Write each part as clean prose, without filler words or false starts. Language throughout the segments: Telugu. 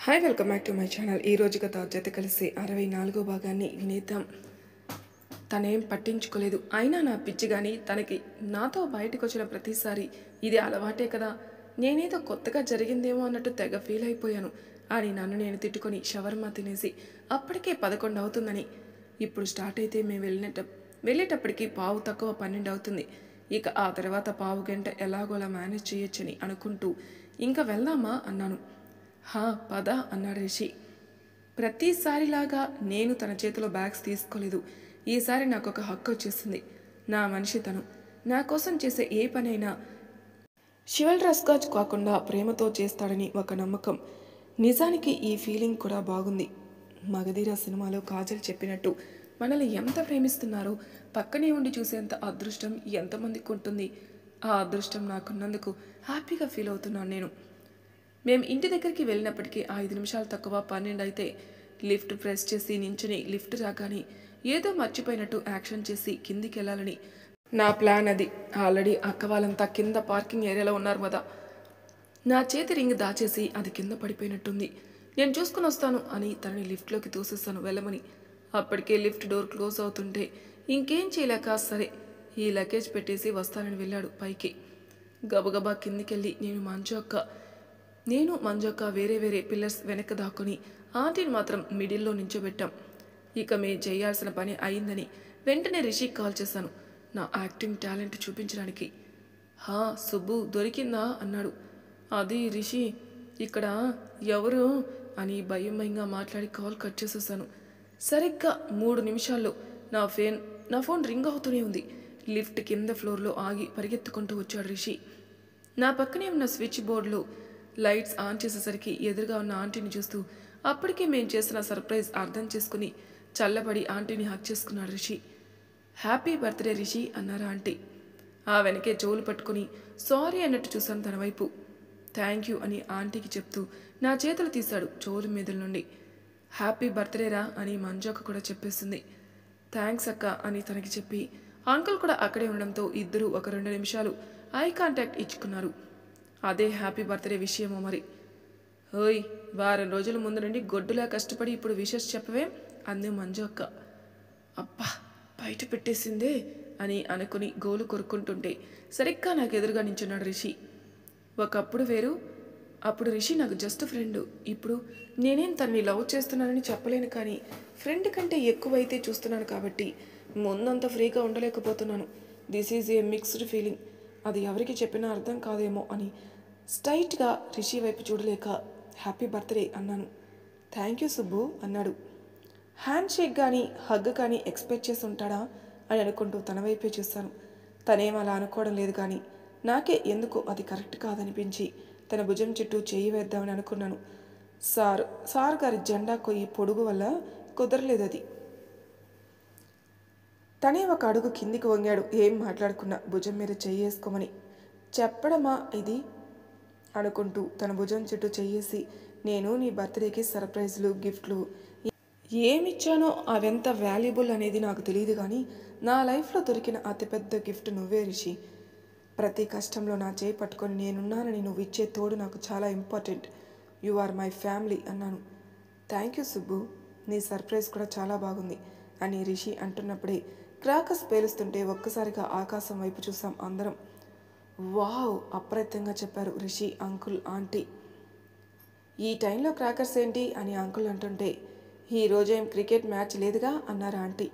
Hi welcome back to my channel. ఈ రోజు గత జత కలిసి 64వ భాగాన్ని వినేద్దాం. తనేం పట్టించుకోలేదు. అయినా నా పిచ్చి కానీ తనకి నాతో బయటకు వచ్చిన ప్రతిసారి ఇది అలవాటే కదా, నేనేదో కొత్తగా జరిగిందేమో అన్నట్టు తెగ ఫీల్ అయిపోయాను అని నన్ను నేను తిట్టుకొని షవర్మా తినేసి అప్పటికే 11 అవుతుందని, ఇప్పుడు స్టార్ట్ అయితే మేము వెళ్ళేటప్పటికి పావు తక్కువ 12 అవుతుంది. ఇక ఆ తర్వాత పావు గంట ఎలాగోలా మేనేజ్ చేయొచ్చని అనుకుంటూ ఇంకా వెళ్దామా అన్నాను. హా పద అన్నాడు రిషి. ప్రతిసారిలాగా నేను తన చేతిలో బ్యాగ్స్ తీసుకోలేదు. ఈసారి నాకు ఒక హక్కు వచ్చేసింది. నా మనిషి తను. నా కోసం చేసే ఏ పనైనా షివల్రస్గా కాకుండా ప్రేమతో చేస్తాడని ఒక నమ్మకం. నిజానికి ఈ ఫీలింగ్ కూడా బాగుంది. మగధీర సినిమాలో కాజల్ చెప్పినట్టు మనల్ని ఎంత ప్రేమిస్తున్నారో పక్కనే ఉండి చూసేంత అదృష్టం ఎంతమందికి ఉంటుంది. ఆ అదృష్టం నాకున్నందుకు హ్యాపీగా ఫీల్ అవుతున్నాను నేను. మేము ఇంటి దగ్గరికి వెళ్ళినప్పటికీ 5 నిమిషాలు తక్కువ 12 అయితే లిఫ్ట్ ప్రెస్ చేసి నించుని లిఫ్ట్ రాగానే ఏదో మర్చిపోయినట్టు యాక్షన్ చేసి కిందికి వెళ్ళాలని నా ప్లాన్ అది. ఆల్రెడీ అక్క వాళ్ళంతా కింద పార్కింగ్ ఏరియాలో ఉన్నారు కదా. నా చేతి రింగ్ దాచేసి అది కింద పడిపోయినట్టుంది. నేను చూసుకుని వస్తాను అని తనని లిఫ్ట్లోకి తోసేస్తాను వెళ్ళమని. అప్పటికే లిఫ్ట్ డోర్ క్లోజ్ అవుతుంటే ఇంకేం చేయలేక సరే ఈ లగేజ్ పెట్టేసి వస్తానని వెళ్ళాడు పైకి. గబగబా కిందికెళ్ళి నేను మంజు అక్క వేరే వేరే పిల్లర్స్ వెనక్కి దాక్కుని ఆంటీని మాత్రం మిడిల్లో నించోబెట్టాం. ఇక మేము చేయాల్సిన పని అయిందని వెంటనే రిషికి కాల్ చేశాను, నా యాక్టింగ్ టాలెంట్ చూపించడానికి. హా సుబ్బు దొరికిందా అన్నాడు. అది రిషి ఇక్కడ ఎవరు అని భయంగా మాట్లాడి కాల్ కట్ చేసేసాను. సరిగ్గా 3 నిమిషాల్లో నా ఫోన్ రింగ్ అవుతూనే ఉంది. లిఫ్ట్ కింద ఫ్లోర్లో ఆగి పరిగెత్తుకుంటూ వచ్చాడు రిషి. నా పక్కనే ఉన్న స్విచ్ బోర్డులో లైట్స్ ఆన్ చేసేసరికి ఎదురుగా ఉన్న ఆంటీని చూస్తూ అప్పటికే మేం చేసిన సర్ప్రైజ్ అర్థం చేసుకుని చల్లబడి ఆంటీని హక్ చేసుకున్నాడు రిషి. హ్యాపీ బర్త్డే రిషి అన్నారు ఆంటీ. ఆ వెనకే చెవులు పట్టుకుని సారీ అన్నట్టు చూశాను తన వైపు. థ్యాంక్ యూ అని ఆంటీకి చెప్తూ నా చేతులు తీశాడు చెవుల మీదుల నుండి. హ్యాపీ బర్త్డే రా అని మంజక్క కూడా చెప్పేసింది. థ్యాంక్స్ అక్క అని తనకి చెప్పి అంకుల్ కూడా అక్కడే ఉండడంతో ఇద్దరూ ఒక 2 నిమిషాలు ఐ కాంటాక్ట్ ఇచ్చుకున్నారు. అదే హ్యాపీ బర్త్డే విషయమో మరి. ఓయ్ వారం రోజుల ముందు నుండి గొడ్డులా కష్టపడి ఇప్పుడు విషెస్ చెప్పవే అంది మంజు అక్క. అబ్బా బయట పెట్టేసిందే అని అనుకుని గోలు కొరుక్కుంటుంటే సరిగ్గా నాకు ఎదురుగా నించున్నాడు రిషి. ఒకప్పుడు వేరు, అప్పుడు రిషి నాకు జస్ట్ ఫ్రెండ్. ఇప్పుడు నేనేం తనని లవ్ చేస్తున్నానని చెప్పలేను, కానీ ఫ్రెండ్ కంటే ఎక్కువైతే చూస్తున్నాను కాబట్టి ముందంత ఫ్రీగా ఉండలేకపోతున్నాను. This is a mixed feeling. అది ఎవరికి చెప్పినా అర్థం కాదేమో అని స్ట్రైట్గా రిషి వైపు చూడలేక హ్యాపీ బర్త్డే అన్నాను. థ్యాంక్ యూ సుబ్బు అన్నాడు. హ్యాండ్ షేక్ కానీ హగ్ కానీ ఎక్స్పెక్ట్ చేసి ఉంటాడా అని అనుకుంటూ తన వైపే చూశాను. తనేం అలా అనుకోవడం లేదు, కానీ నాకే ఎందుకో అది కరెక్ట్ కాదనిపించి తన భుజం చుట్టూ చేయి వేద్దామని అనుకున్నాను. సార్ గారి జెండా కొయ్యి పొడుగు వల్ల కుదరలేదు అది. తనే ఒక అడుగు కిందికి వంగాడు. ఏం మాట్లాడుకున్నా భుజం మీద చెయ్యేసుకోమని చెప్పడమా ఇది అనుకుంటూ తన భుజం చుట్టూ చెయ్యేసి, నేను నీ బర్త్డేకి సర్ప్రైజ్లు గిఫ్ట్లు ఏమిచ్చానో అవెంత వాల్యుబుల్ అనేది నాకు తెలియదు, కానీ నా లైఫ్లో దొరికిన అతిపెద్ద గిఫ్ట్ నువ్వే రిషి. ప్రతి కష్టంలో నా చేయి పట్టుకొని నేనున్నానని నువ్వు ఇచ్చే తోడు నాకు చాలా important. You are my family అన్నాను. థ్యాంక్ యూ సుబ్బు, నీ సర్ప్రైజ్ కూడా చాలా బాగుంది అని రిషి అంటున్నప్పుడే క్రాకర్స్ పేలుస్తుంటే ఒక్కసారిగా ఆకాశం వైపు చూసాం అందరం. వావ్ అప్రయత్నంగా చెప్పారు రిషి, అంకుల్, ఆంటీ. ఈ టైంలో క్రాకర్స్ ఏంటి అని అంకుల్ అంటుంటే, ఈ రోజేం క్రికెట్ మ్యాచ్ లేదుగా అన్నారు ఆంటీ.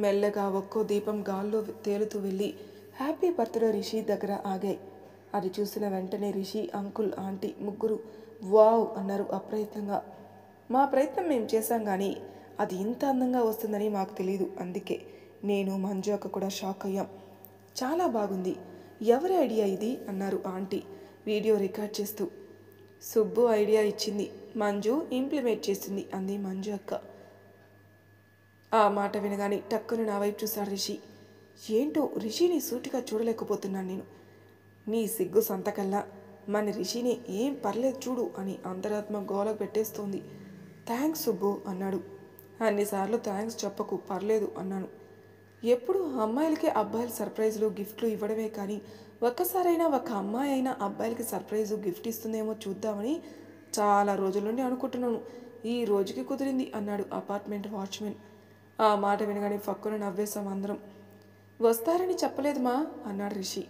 మెల్లగా ఒక్కో దీపం గాల్లో తేలుతూ వెళ్ళి హ్యాపీ బర్త్డే రిషి దగ్గర ఆగాయి. అది చూసిన వెంటనే రిషి, అంకుల్, ఆంటీ ముగ్గురు వావ్ అన్నారు అప్రయత్నంగా. మా ప్రయత్నం మేము చేశాం, కానీ అది ఇంత అందంగా వస్తుందని మాకు తెలీదు. అందుకే నేను మంజు అక్క కూడా షాక్ అయ్యాం. చాలా బాగుంది. ఎవరి ఐడియా ఇది అన్నారు ఆంటీ వీడియో రికార్డ్ చేస్తూ. సుబ్బు ఐడియా ఇచ్చింది, మంజు ఇంప్లిమెంట్ చేసింది అంది మంజు అక్క. ఆ మాట వినగానే టక్కున నా వైపు చూశాడు రిషి. ఏంటో రిషిని సూటిగా చూడలేకపోతున్నాను నేను. నీ సిగ్గు సంతకల్లా మన రిషిని ఏం పర్లేదు చూడు అని అంతరాత్మ గోల పెట్టేస్తోంది. థ్యాంక్స్ సుబ్బు అన్నాడు. అన్నిసార్లు థ్యాంక్స్ చెప్పకు, పర్లేదు అన్నాను. ఎప్పుడు అమ్మాయిలకే అబ్బాయిలు సర్ప్రైజ్లు గిఫ్ట్లు ఇవ్వడమే, కానీ ఒక్కసారైనా ఒక అమ్మాయి అయినా అబ్బాయిలకి సర్ప్రైజు గిఫ్ట్ ఇస్తుందేమో చూద్దామని చాలా రోజుల నుండి అనుకుంటున్నాను, ఈ రోజుకి కుదిరింది అన్నాడు అపార్ట్మెంట్ వాచ్మెన్. ఆ మాట వినగానే ఫక్కున నవ్వేశాం అందరం. వస్తారని చెప్పలేదు మా అన్నాడు రిషి.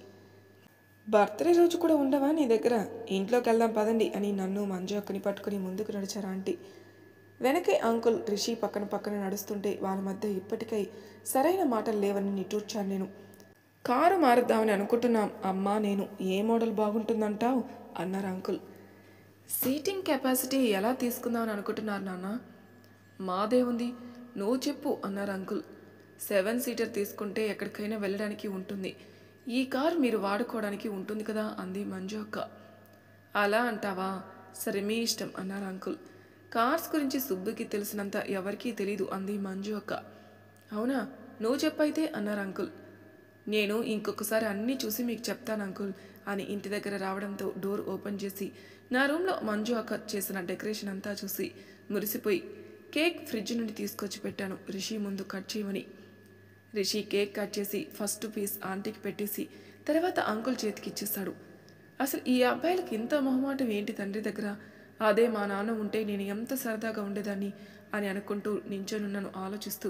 బర్త్డే రోజు కూడా ఉండవా నీ దగ్గర? ఇంట్లోకి వెళ్దాం పదండి అని నన్ను మంజు అక్కని పట్టుకుని ముందుకు నడిచారు ఆంటీ. వెనకే అంకుల్ రిషి పక్కన పక్కన నడుస్తుంటే వాళ్ళ మధ్య ఇప్పటికై సరైన మాటలు లేవని నిట్టూర్చాను నేను. కారు మారుద్దామని అనుకుంటున్నాం అమ్మా నేను. ఏ మోడల్ బాగుంటుందంటావు అన్నారు అంకుల్. సీటింగ్ కెపాసిటీ ఎలా తీసుకుందామని అనుకుంటున్నారు నాన్న? మాదే ఉంది, నువ్వు చెప్పు అన్నారు అంకుల్. 7 సీటర్ తీసుకుంటే ఎక్కడికైనా వెళ్ళడానికి ఉంటుంది. ఈ కారు మీరు వాడుకోవడానికి ఉంటుంది కదా అంది మంజు అక్క. అలా అంటావా? సరే మీ ఇష్టం అన్నారు అంకుల్. కార్స్ గురించి సుబ్బుకి తెలిసినంత ఎవరికీ తెలీదు అంది మంజు అక్క. అవునా, నువ్వు చెప్పైతే అన్నారు అంకుల్. నేను ఇంకొకసారి అన్నీ చూసి మీకు చెప్తాను అంకుల్ అని ఇంటి దగ్గర రావడంతో డోర్ ఓపెన్ చేసి నా రూమ్లో మంజు అక్క చేసిన డెకరేషన్ అంతా చూసి మురిసిపోయి కేక్ ఫ్రిడ్జ్ నుండి తీసుకొచ్చి పెట్టాను రిషి ముందు కట్ చేయమని. రిషి కేక్ కట్ చేసి ఫస్ట్ పీస్ ఆంటీకి పెట్టేసి తర్వాత అంకుల్ చేతికి ఇచ్చేస్తాడు. అసలు ఈ అబ్బాయిలకి ఇంత మొహమాటం ఏంటి తండ్రి దగ్గర? అదే మా నాన్న ఉంటే నేను ఎంత సరదాగా ఉండేదాన్ని అని అనుకుంటూ నించొనున్నాను ఆలోచిస్తూ.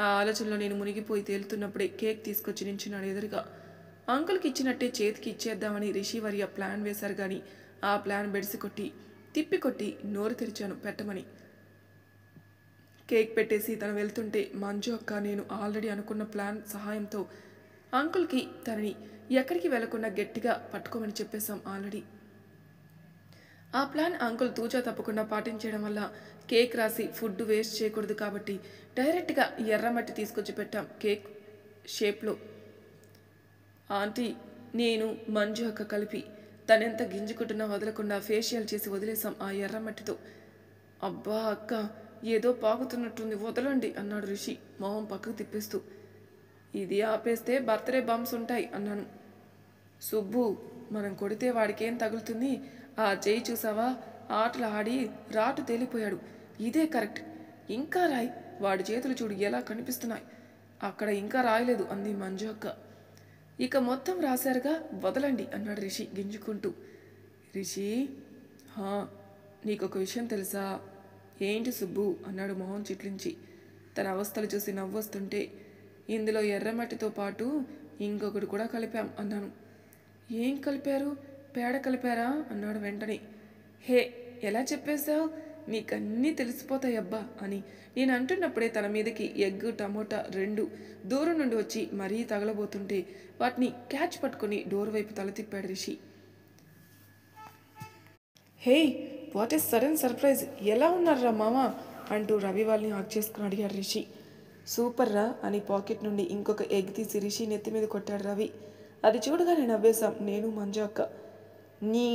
ఆ ఆలోచనలో నేను మునిగిపోయి తేలుతున్నప్పుడే కేక్ తీసుకొచ్చి నించున్నాడు ఎదురుగా. అంకుల్కి ఇచ్చినట్టే చేతికి ఇచ్చేద్దామని రిషివర్య ప్లాన్ వేశారు కానీ ఆ ప్లాన్ బెడిసి కొట్టి తిప్పికొట్టి నోరు తెరిచాను పెట్టమని. కేక్ పెట్టేసి తను వెళ్తుంటే మంజు అక్క నేను ఆల్రెడీ అనుకున్న ప్లాన్ సహాయంతో అంకుల్కి తనని ఎక్కడికి వెళ్లకుండా గట్టిగా పట్టుకోమని చెప్పేశాం ఆల్రెడీ. ఆ ప్లాన్ అంకుల్ తూచా తప్పకుండా పాటించడం వల్ల కేక్ రాసి ఫుడ్ వేస్ట్ చేయకూడదు కాబట్టి డైరెక్ట్గా ఎర్రమట్టి తీసుకొచ్చి పెట్టాం కేక్ షేప్లో. ఆంటీ నేను మంజు అక్క కలిపి తనెంత గింజుకుంటున్నా వదలకుండా ఫేషియల్ చేసి వదిలేసాం ఆ ఎర్రమట్టితో. అబ్బా అక్క ఏదో పాకుతున్నట్టుంది వదలండి అన్నాడు రిషి మొహం పక్కకు తిప్పేస్తూ. ఇది ఆపేస్తే బర్త్డే బంప్స్ ఉంటాయి అన్నాను. సుబ్బు మనం కొడితే వాడికేం తగులుతుంది? ఆ చేయి చూసావా, ఆటలు ఆడి రాటు తేలిపోయాడు. ఇదే కరెక్ట్, ఇంకా రాయి. వాడి చేతులు చూడు ఎలా కనిపిస్తున్నాయి. అక్కడ ఇంకా రాయలేదు అంది మంజు అక్క. ఇక మొత్తం రాశారుగా వదలండి అన్నాడు రిషి గింజుకుంటూ. రిషి నీకొక విషయం తెలుసా? ఏంటి సుబ్బు అన్నాడు మొహం చిట్లించి. తన అవస్థలు చూసి నవ్వొస్తుంటే ఇందులో ఎర్రమట్టితో పాటు ఇంకొకటి కూడా కలిపాం అన్నాను. ఏం కలిపారు? పేడ కలిపారా అన్నాడు వెంటనే. హే ఎలా చెప్పేశావు? నీకన్నీ తెలిసిపోతాయబ్బా అని నేను అంటున్నప్పుడే తన మీదకి ఎగ్గు టమోటా 2 దూరం నుండి వచ్చి మరీ తగలబోతుంటే వాటిని క్యాచ్ పట్టుకుని డోర్ వైపు తల తిప్పాడు Rishi. Hey what is sudden surprise, ఎలా ఉన్నారా మామా అంటూ రవి వాళ్ళని హాక్ చేసుకుని అడిగాడు రిషి. సూపర్ రా అని పాకెట్ నుండి ఇంకొక ఎగ్ తీసి రిషి నెత్తి మీద కొట్టాడు రవి. అది చూడగానే నవ్వేశాం నేను మంజు అక్క. నీ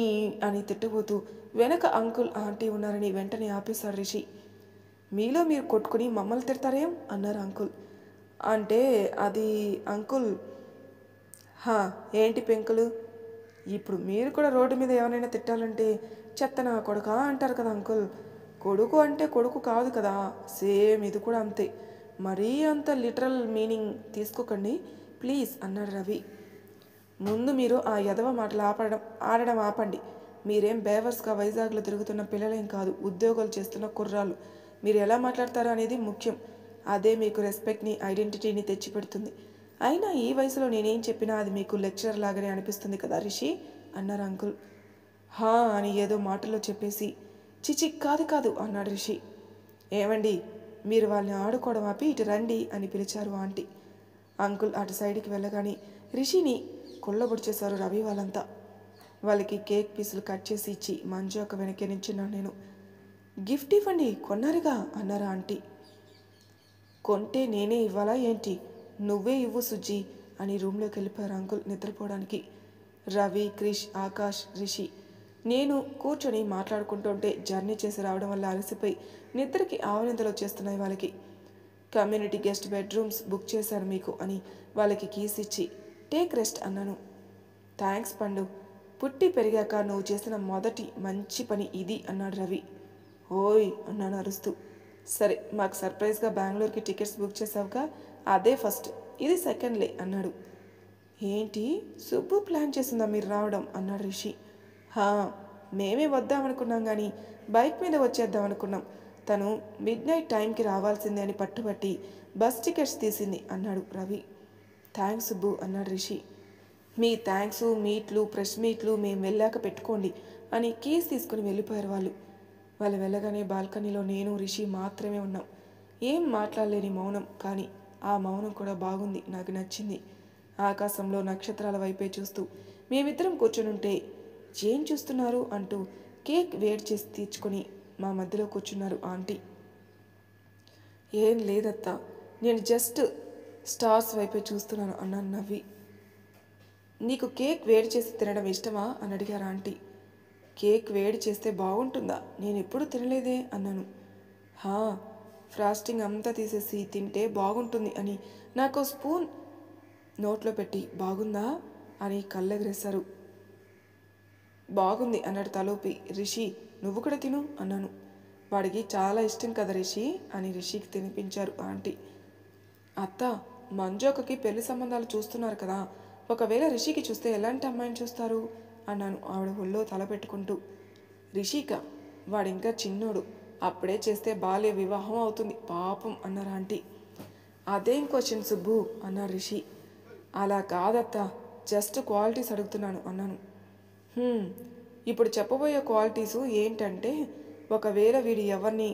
అని తిట్టబోతూ వెనక అంకుల్ ఆంటీ ఉన్నారని వెంటనే ఆపేశాడు రిషి. మీలో మీరు కొట్టుకుని మమ్మల్ని తిడతారేం అన్నారు అంకుల్. అంటే అది అంకుల్. ఏంటి పెంకులు? ఇప్పుడు మీరు కూడా రోడ్డు మీద ఎవరైనా తిట్టాలంటే చెత్తనా కొడుకా అంటారు కదా అంకుల్. కొడుకు అంటే కొడుకు కాదు కదా, సేమ్ ఇది కూడా అంతే. మరీ అంత లిటరల్ మీనింగ్ తీసుకోకండి ప్లీజ్ అన్నాడు రవి. ముందు మీరు ఆ యదవ మాటలు ఆడడం ఆపండి. మీరేం బేవర్స్గా వైజాగ్లో తిరుగుతున్న పిల్లలేం కాదు, ఉద్యోగాలు చేస్తున్న కుర్రాళ్ళు. మీరు ఎలా మాట్లాడతారో అనేది ముఖ్యం. అదే మీకు రెస్పెక్ట్ని ఐడెంటిటీని తెచ్చిపెడుతుంది. అయినా ఈ వయసులో నేనేం చెప్పినా అది మీకు లెక్చరర్ లాగానే అనిపిస్తుంది కదా రిషి అన్నారు అంకుల్. అని ఏదో మాటల్లో చెప్పేసి చిచి కాదు అన్నాడు రిషి. ఏమండి మీరు వాళ్ళని ఆడుకోవడం ఆపి ఇటు రండి అని పిలిచారు ఆంటీ. అంకుల్ అటు సైడ్కి వెళ్ళగానే రిషిని కొల్లబొడిచేశారు రవి వాళ్ళంతా. వాళ్ళకి కేక్ పీసులు కట్ చేసి ఇచ్చి మంజు అక్క వెనక్కి నించున్నాను నేను. గిఫ్ట్ ఇవ్వండి కొన్నారుగా అన్నారు ఆంటీ. కొంటే నేనే ఇవ్వాలా ఏంటి? నువ్వే ఇవ్వు సుజ్జి అని రూమ్లోకి వెళ్ళిపోయారు అంకుల్ నిద్రపోవడానికి. రవి, క్రిష్, ఆకాష్, రిషి నేను కూర్చొని మాట్లాడుకుంటుంటే జర్నీ చేసి రావడం వల్ల అలసిపోయి నిద్రకి ఆవలింతలు వచ్చేస్తున్నాయి వాళ్ళకి. కమ్యూనిటీ గెస్ట్ బెడ్రూమ్స్ బుక్ చేశారు మీకు అని వాళ్ళకి కీస్ ఇచ్చి టేక్ రెస్ట్ అన్నాను. థ్యాంక్స్ పండు, పుట్టి పెరిగాక నువ్వు చేసిన మొదటి మంచి పని ఇది అన్నాడు రవి. ఓయ్ అన్నాను అరుస్తూ. సరే మాకు సర్ప్రైజ్గా బెంగళూరుకి టికెట్స్ బుక్ చేసావుగా, అదే ఫస్ట్, ఇది సెకండ్లే అన్నాడు. ఏంటి సుబ్బు ప్లాన్ చేసిందా మీరు రావడం అన్నాడు రిషి. మేమే వద్దామనుకున్నాం కానీ బైక్ మీద వచ్చేద్దాం అనుకున్నాం. తను మిడ్నైట్ టైంకి రావాల్సిందే అని పట్టుబట్టి బస్ టికెట్స్ తీసింది అన్నాడు రవి. థ్యాంక్స్ సుబ్బు అన్నాడు రిషి. మీ థ్యాంక్స్ మీట్లు ప్రెస్ మీట్లు మేము వెళ్ళాక పెట్టుకోండి అని కీస్ తీసుకుని వెళ్ళిపోయారు వాళ్ళు. వాళ్ళు వెళ్ళగానే బాల్కనీలో నేను రిషి మాత్రమే ఉన్నాం. ఏం మాట్లాడలేని మౌనం, కానీ ఆ మౌనం కూడా బాగుంది, నాకు నచ్చింది. ఆకాశంలో నక్షత్రాల వైపే చూస్తూ మేమిద్దరం కూర్చొనుంటే ఏం చూస్తున్నారు అంటూ కేక్ వేడి చేసి తీర్చుకొని మా మధ్యలో కూర్చున్నారు ఆంటీ. ఏం లేదత్తా, నేను జస్ట్ స్టార్స్ వైపే చూస్తున్నాను అన్నాను నవ్వి. నీకు కేక్ వేడి చేసి తినడం ఇష్టమా అని అడిగారు ఆంటీ. కేక్ వేడి చేస్తే బాగుంటుందా, నేను ఎప్పుడూ తినలేదే అన్నాను. హా, ఫ్రాస్టింగ్ అంతా తీసేసి తింటే బాగుంటుంది అని నాకు స్పూన్ నోట్లో పెట్టి బాగుందా అని కళ్ళెగరేశారు. బాగుంది అన్నాడు తలోపి. రిషి నువ్వు కూడా తిను అన్నాను. వాడికి చాలా ఇష్టం కదా రిషి అని రిషికి తినిపించారు ఆంటీ. అత్త, మంజోకకి పెళ్లి సంబంధాలు చూస్తున్నారు కదా, ఒకవేళ రిషికి చూస్తే ఎలాంటి అమ్మాయిని చూస్తారు అన్నాను ఆవిడ ఒళ్ళో తల పెట్టుకుంటూ. రిషిక వాడింకా చిన్నోడు, అప్పుడే చేస్తే బాల్య వివాహం అవుతుంది పాపం అన్నారు ఆంటీ. అదేం క్వశ్చన్ సుబ్బు అన్నాడు రిషి. అలా కాదత్తా, జస్ట్ క్వాలిటీస్ అడుగుతున్నాను అన్నాను. ఇప్పుడు చెప్పబోయే క్వాలిటీసు ఏంటంటే, ఒకవేళ వీడు ఎవరిని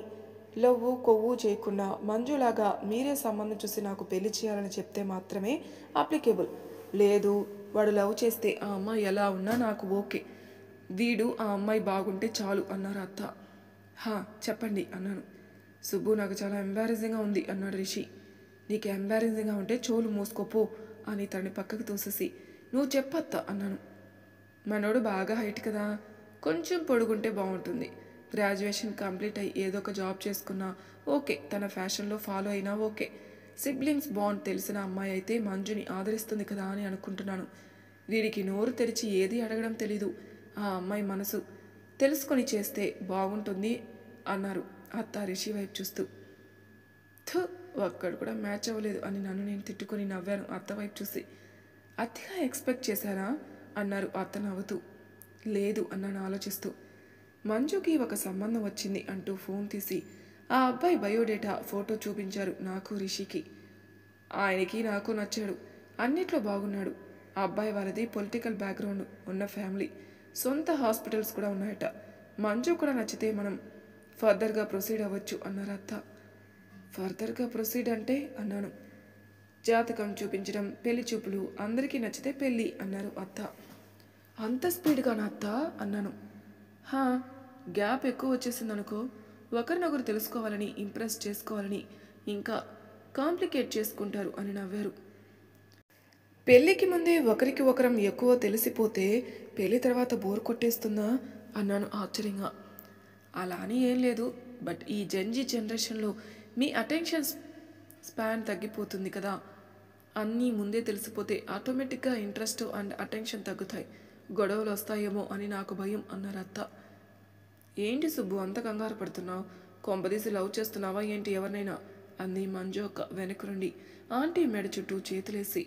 లవ్వు కొవ్వు చేయకుండా మంజులాగా మీరే సంబంధం చూసి నాకు పెళ్లి చేయాలని చెప్తే మాత్రమే అప్లికేబుల్. లేదు, వాడు లవ్ చేస్తే ఆ అమ్మాయి ఎలా ఉన్నా నాకు ఓకే, వీడు ఆ అమ్మాయి బాగుంటే చాలు అన్నారు అత్త. చెప్పండి అన్నాను. సుబ్బు నాకు చాలా ఎంబారెసింగ్గా ఉంది అన్నాడు రిషి. నీకు ఎంబారెసింగ్గా ఉంటే చోలు మూసుకోపో అని తనని పక్కకు తోసేసి నువ్వు చెప్పత్తా అన్నాను. మనోడు బాగా హైట్ కదా, కొంచెం పొడుగుంటే బాగుంటుంది. గ్రాడ్యుయేషన్ కంప్లీట్ అయ్యి ఏదో ఒక జాబ్ చేసుకున్నా ఓకే, తన ఫ్యాషన్లో ఫాలో అయినా ఓకే. సిబ్లింగ్స్ బాండ్ తెలిసిన అమ్మాయి అయితే మంజుని ఆదరిస్తుంది కదా అని అనుకుంటున్నాను. వీడికి నోరు తెరిచి ఏది అడగడం తెలీదు. ఆ అమ్మాయి మనసు తెలుసుకొని చేస్తే బాగుంటుంది అన్నారు అత్త రిషి వైపు చూస్తూ. ఒక్కడు కూడా మ్యాచ్ అవ్వలేదు అని నన్ను నేను తిట్టుకొని నవ్వాను అత్త వైపు చూసి. అతిగా ఎక్స్పెక్ట్ చేశారా అన్నారు అత్త నవ్వుతూ. లేదు అన్నాను ఆలోచిస్తూ. మంజుకి ఒక సంబంధం వచ్చింది అంటూ ఫోన్ తీసి ఆ అబ్బాయి బయోడేటా ఫోటో చూపించారు నాకు రిషికి. ఆయనకి నాకు నచ్చాడు, అన్నిట్లో బాగున్నాడు. ఆ అబ్బాయి వాళ్ళది పొలిటికల్ బ్యాక్గ్రౌండ్ ఉన్న ఫ్యామిలీ, సొంత హాస్పిటల్స్ కూడా ఉన్నాయట. మంజు కూడా నచ్చితే మనం ఫర్దర్గా ప్రొసీడ్ అవ్వచ్చు అన్నారు అత్త. ఫర్దర్గా ప్రొసీడ్ అంటే అన్నాను. జాతకం చూపించడం, పెళ్లి చూపులు, అందరికీ నచ్చితే పెళ్ళి అన్నారు అత్త. అంత స్పీడ్గానా అత్త అన్నాను. గ్యాప్ ఎక్కువ వచ్చేసిందనుకో, ఒకరినొకరు తెలుసుకోవాలని, ఇంప్రెస్ చేసుకోవాలని ఇంకా కాంప్లికేట్ చేసుకుంటారు అని నవ్వారు. పెళ్ళికి ముందే ఒకరికి ఒకరం ఎక్కువ తెలిసిపోతే పెళ్లి తర్వాత బోర్ కొట్టేస్తుందా అన్నాను ఆశ్చర్యంగా. అలా అని ఏం లేదు, బట్ ఈ జెన్జీ జనరేషన్లో మీ అటెన్షన్ స్పాన్ తగ్గిపోతుంది కదా, అన్నీ ముందే తెలిసిపోతే ఆటోమేటిక్గా ఇంట్రెస్ట్ అండ్ అటెన్షన్ తగ్గుతాయి, గొడవలు వస్తాయేమో అని నాకు భయం అన్నారు అత్త. ఏంటి సుబ్బు అంత కంగారు పడుతున్నావు, కొంపదీసి లవ్ చేస్తున్నావా ఏంటి ఎవరినైనా అంది మంజు అక్క వెనక నుండి ఆంటీ మెడ చుట్టూ చేతులేసి.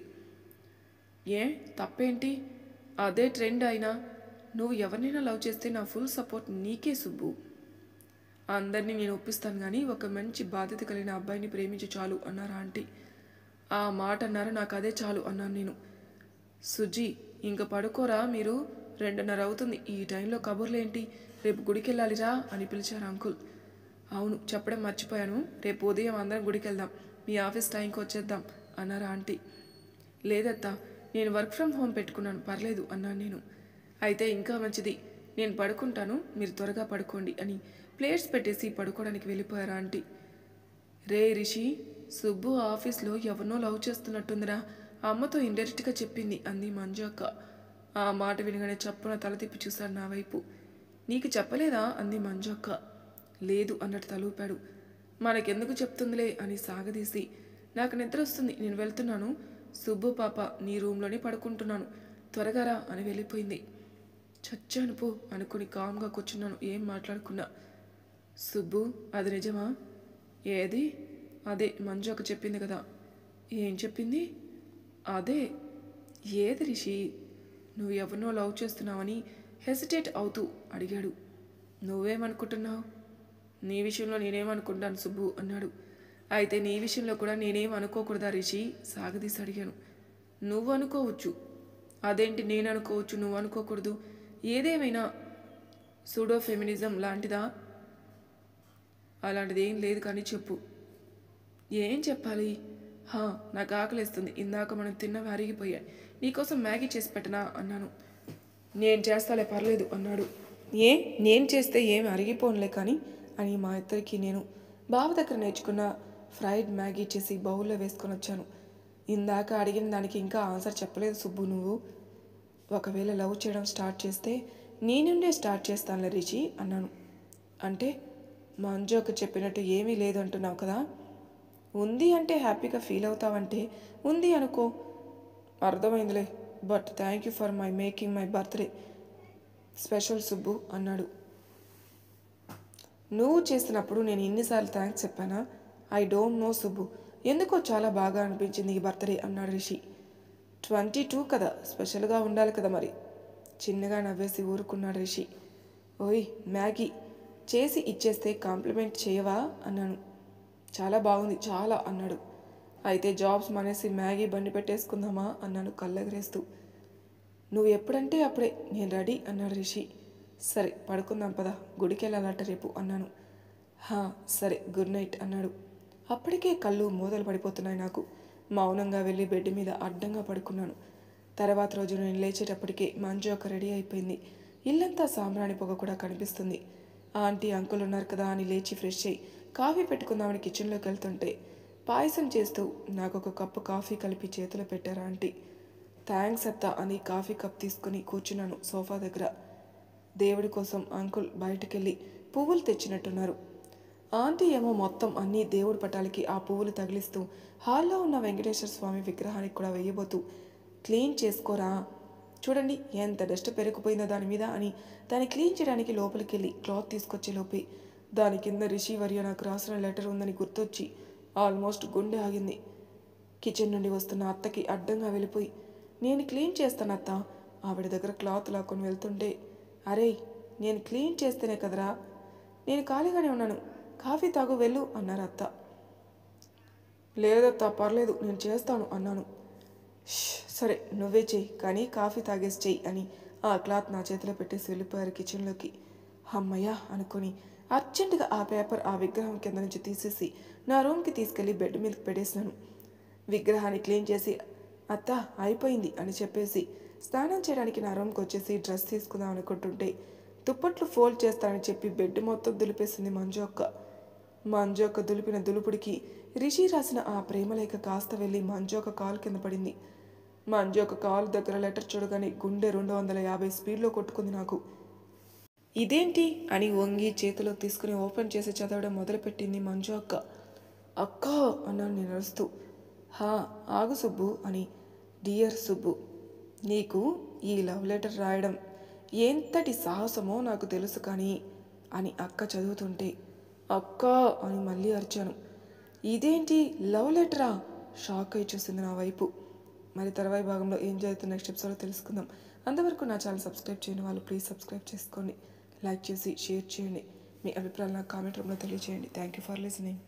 ఏ తప్పేంటి, అదే ట్రెండ్ అయినా నువ్వు ఎవరినైనా లవ్ చేస్తే నా ఫుల్ సపోర్ట్ నీకే సుబ్బు. అందరినీ నేను ఒప్పిస్తాను కానీ ఒక మంచి బాధ్యత కలిగిన అబ్బాయిని ప్రేమించి చాలు అన్నారు ఆంటీ. ఆ మాట అన్నారు, నాకు అదే చాలు అన్నాను నేను. సుజ్జి ఇంక పడుకోరా, మీరు 2:30 అవుతుంది, ఈ టైంలో కబుర్లేంటి, రేపు గుడికి వెళ్ళాలిరా అని పిలిచారు అంకుల్. అవును చెప్పడం మర్చిపోయాను, రేపు ఉదయం అందరం గుడికి వెళ్దాం, మీ ఆఫీస్ టైంకి వచ్చేద్దాం అన్నారు ఆంటీ. లేదత్తా, నేను వర్క్ ఫ్రమ్ హోమ్ పెట్టుకున్నాను, పర్లేదు అన్నాను నేను. అయితే ఇంకా మంచిది, నేను పడుకుంటాను, మీరు త్వరగా పడుకోండి అని ప్లేట్స్ పెట్టేసి పడుకోవడానికి వెళ్ళిపోయారు ఆంటీ. రే రిషి, సుబ్బు ఆఫీస్లో ఎవరినో లవ్ చేస్తున్నట్టుందిరా, అమ్మతో ఇండైరెక్ట్గా చెప్పింది అంది మంజు అక్క. ఆ మాట వినగానే చప్పున తల తిప్పి చూశాడు నా వైపు. నీకు చెప్పలేదా అంది మంజు అక్క. లేదు అన్నట్టు తలూపాడు. మనకెందుకు చెప్తుందిలే అని సాగదీసి, నాకు నిద్ర వస్తుంది, నేను వెళ్తున్నాను, సుబ్బు పాప నీ రూమ్లోనే పడుకుంటున్నాను, త్వరగా రా అని వెళ్ళిపోయింది. చచ్చాను పో అనుకుని కామ్గా కూర్చున్నాను, ఏం మాట్లాడుకున్నా. సుబ్బు అది నిజమా? ఏది? అదే మంజు అక్క చెప్పింది కదా. ఏం చెప్పింది? అదే ఏది రిషి, నువ్వు ఎవరినో లవ్ చేస్తున్నావని హెసిటేట్ అవుతూ అడిగాడు. నువ్వేమనుకుంటున్నావు? నీ విషయంలో నేనేమనుకుంటాను సుబ్బు అన్నాడు. అయితే నీ విషయంలో కూడా నేనేం అనుకోకూడదా రిషి? సాగదీసి అడిగాను. నువ్వు అనుకోవచ్చు. అదేంటి నేను అనుకోవచ్చు నువ్వు అనుకోకూడదు? ఏదేమైనా సూడో ఫెమినిజం లాంటిదా? అలాంటిది ఏం లేదు కానీ చెప్పు. ఏం చెప్పాలి? నాకు ఆకలిస్తుంది. ఇందాక మనం తిన్నవి అరిగిపోయాయి. నీకోసం మ్యాగీ చేసి పెట్టనా అన్నాను. నేను చేస్తాలే పర్లేదు అన్నాడు. నేను చేస్తే ఏమి అరిగిపోనులే కానీ అని మా ఇద్దరికి నేను బావ దగ్గర నేర్చుకున్న ఫ్రైడ్ మ్యాగీ చేసి బౌల్లో వేసుకొని వచ్చాను. ఇందాక అడిగిన దానికి ఇంకా ఆన్సర్ చెప్పలేదు సుబ్బు నువ్వు. ఒకవేళ లవ్ చేయడం స్టార్ట్ చేస్తే నీ నుండే స్టార్ట్ చేస్తానులే రిషి అన్నాను. అంటే మంజోకి చెప్పినట్టు ఏమీ లేదు అంటున్నావు కదా? ఉంది అంటే హ్యాపీగా ఫీల్ అవుతావంటే ఉంది అనుకో. అర్థమైందిలే. But thank you for making my birthday special Subbu అన్నాడు. నువ్వు చేసినప్పుడు నేను ఎన్నిసార్లు థ్యాంక్స్ చెప్పానా? I don't know Subbu. ఎందుకో చాలా బాగా అనిపించింది ఈ బర్త్డే అన్నాడు రిషి. 22 కదా, స్పెషల్గా ఉండాలి కదా మరి. చిన్నగా నవ్వేసి ఊరుకున్నాడు రిషి. ఓయ్ మ్యాగీ చేసి ఇచ్చేస్తే కాంప్లిమెంట్ చేయవా అన్నాను. చాలా బాగుంది చాలా అన్నాడు. అయితే జాబ్స్ మానేసి మ్యాగీ బండి పెట్టేసుకుందామా అన్నాను కళ్ళెగరేస్తూ. నువ్వు ఎప్పుడంటే అప్పుడే, నేను రెడీ అన్నాడు రిషి. సరే పడుకుందాం పద, గుడికి వెళ్ళాలట రేపు అన్నాను. సరే గుడ్ నైట్ అన్నాడు. అప్పటికే కళ్ళు మూతలు పడిపోతున్నాయి నాకు. మౌనంగా వెళ్ళి బెడ్ మీద అడ్డంగా పడుకున్నాను. తర్వాత రోజు నేను లేచేటప్పటికే మంజు ఒక రెడీ అయిపోయింది. ఇల్లంతా సాంబ్రాణి పొగ కూడా కనిపిస్తుంది. ఆంటీ అంకుల్ ఉన్నారు కదా అని లేచి ఫ్రెష్ అయ్యి కాఫీ పెట్టుకుందామని కిచెన్లోకి వెళ్తుంటే పాయసం చేస్తూ నాకు ఒక కప్పు కాఫీ కలిపి చేతిలో పెట్టారు ఆంటీ. థ్యాంక్స్ అత్త అని కాఫీ కప్ తీసుకుని కూర్చున్నాను సోఫా దగ్గర. దేవుడి కోసం అంకుల్ బయటకెళ్ళి పువ్వులు తెచ్చినట్టున్నారు. ఆంటీ ఏమో మొత్తం అన్ని దేవుడి పటాలకి ఆ పువ్వులు తగిలిస్తూ హాల్లో ఉన్న వెంకటేశ్వర స్వామి విగ్రహానికి కూడా వేయబోతూ క్లీన్ చేసుకోరా, చూడండి ఎంత డస్ట్ పెరిగిపోయిందో దాని మీద అని దాన్ని క్లీన్ చేయడానికి లోపలికి వెళ్ళి క్లాత్ తీసుకొచ్చే లోపే దాని కింద రిషి వర్య నాకు రాసిన లెటర్ ఉందని గుర్తొచ్చి ఆల్మోస్ట్ గుండె ఆగింది. కిచెన్ నుండి వస్తున్న అత్తకి అడ్డంగా వెళ్ళిపోయి నేను క్లీన్ చేస్తాను అత్త, ఆవిడ దగ్గర క్లాత్ లాక్కొని వెళ్తుంటే అరే నేను క్లీన్ చేస్తేనే కదరా, నేను ఖాళీగానే ఉన్నాను, కాఫీ తాగు వెళ్ళు అన్నారు అత్త. లేదత్తా పర్లేదు నేను చేస్తాను అన్నాను. సరే నువ్వే చెయ్యి కానీ కాఫీ తాగేసి చెయ్యి అని ఆ క్లాత్ నా చేతిలో పెట్టేసి వెళ్ళిపోయారు కిచెన్లోకి. అమ్మయ్యా అనుకుని అర్జెంటుగా ఆ పేపర్ ఆ విగ్రహం కింద నుంచి తీసేసి నా రూమ్కి తీసుకెళ్ళి బెడ్ మీదకి పెట్టేసినాను. విగ్రహాన్ని క్లీన్ చేసి అత్త అయిపోయింది అని చెప్పేసి స్నానం చేయడానికి నా రూమ్కి వచ్చేసి డ్రెస్ తీసుకుందాం అనుకుంటుంటే దుప్పట్లు ఫోల్డ్ చేస్తానని చెప్పి బెడ్ మొత్తం దులిపేసింది మంజు అక్క. మంజు అక్క దులిపిన దులుపుడికి రిషి రాసిన ఆ ప్రేమలేఖ కాస్త వెళ్ళి మంజు ఒక కాలు కింద పడింది. మంజు ఒక కాలు దగ్గర లెటర్ చూడగానే గుండె 250 స్పీడ్లో కొట్టుకుంది నాకు. ఇదేంటి అని వంగి చేతిలో తీసుకుని ఓపెన్ చేసి చదవడం మొదలుపెట్టింది మంజు అక్క. అక్క అన్నాను నేను అరుస్తూ. ఆగు సుబ్బు అని. డియర్ సుబ్బు, నీకు ఈ లవ్ లెటర్ రాయడం ఎంతటి సాహసమో నాకు తెలుసు కానీ అని అక్క చదువుతుంటే అక్క అని మళ్ళీ అరిచాను. ఇదేంటి లవ్ లెటరా? షాక్ అయి చూసింది నా వైపు. మరి తర్వాయి భాగంలో ఏం జరుగుతుంది నెక్స్ట్ ఎపిసోడ్లో తెలుసుకుందాం. అంతవరకు నా ఛానల్ సబ్స్క్రైబ్ చేయని వాళ్ళు ప్లీజ్ సబ్స్క్రైబ్ చేసుకోండి, లైక్ చేసి షేర్ చేయండి, మీ అభిప్రాయాలు నాకు కామెంట్ రూపంలో తెలియజేయండి. Thank you for listening.